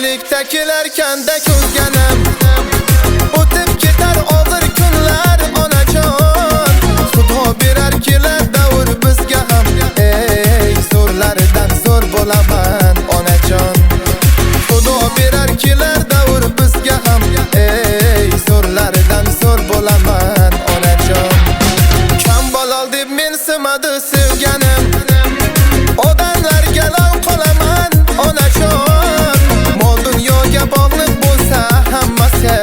Ko'pchilikda kelarkanda ko'zganim o'tib ketar og'ir kunlar onajon. Xudo berar kelar davr bizga ham, ey zo'rlaridan zo'r bo'laman onajon. Xudo berar kelar davr bizga ham, ey zo'rlaridan zo'r bo'laman onajon. Kambag'al deb mensimadi sevganim, odamlarga lol qolaman onajon. Mol dunyoga bog'liq bo'lsa hammasi,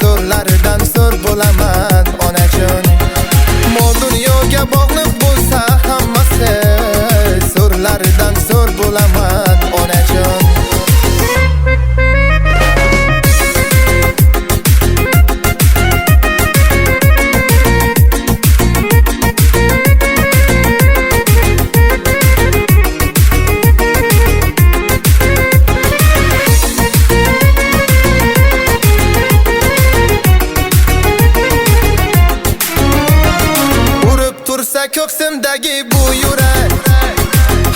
zo'rlaridan zo'r bo'laman onajon. Mol dunyoga bog'liq bo'lsa hammasi, zo'rlaridan zo'r bo'laman onajon. Ko'ksimdagi bu yurak,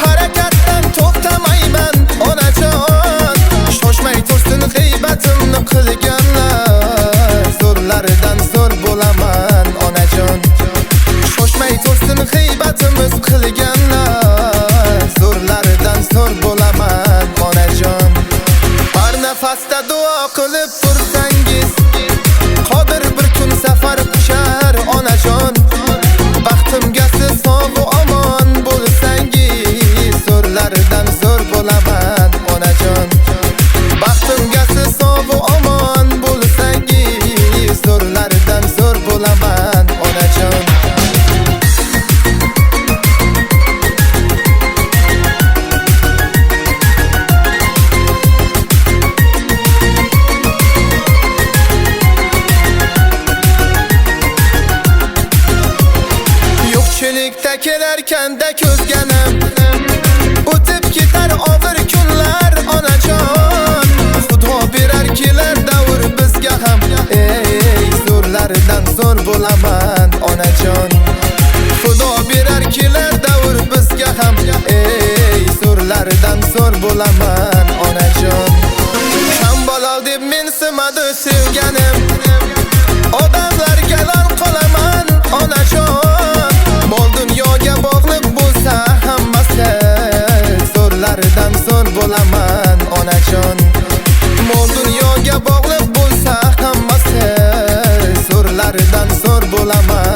harakatdan to'xtamayman onajon. Shoshmay tursin g'iybatimni qilganlar, zo'rlaridan zo'r bo'laman onajon. Shoshmay tursin g'iybatimiz qilganlar, zo'rlaridan zo'r bo'laman onajon. Har nafasda duo qilib tursangiz, qodir bir kun safar qushar onajon. Baxtimga siz sog' omon bo'lsangiz, zo'rlaridan zo'r bo'laman onajon. Baxtimga siz sog' omon bo'lsangiz, zo'rlaridan zo'r bo'laman onajon. Ko'pchilikda kelarkanda ko'zganim o'tib ketar og'ir kunlar onajon. Xudo berar kelar davr bizga ham, ey zo'rlaridan zo'r bo'laman onajon. Xudo berar kelar davr bizga ham, ey zo'rlaridan zo'r bo'laman onajon. Kambag'al deb mensimadi sevganim, odamlarga lol qolaman onajon. Mol dunyoga bog'liq bo'lsa hammasi, zo'rlaridan zo'r bo'laman onajon. Mol dunyoga bog'liq bo'lsa hammasi, zo'rlaridan zo'r bo'laman.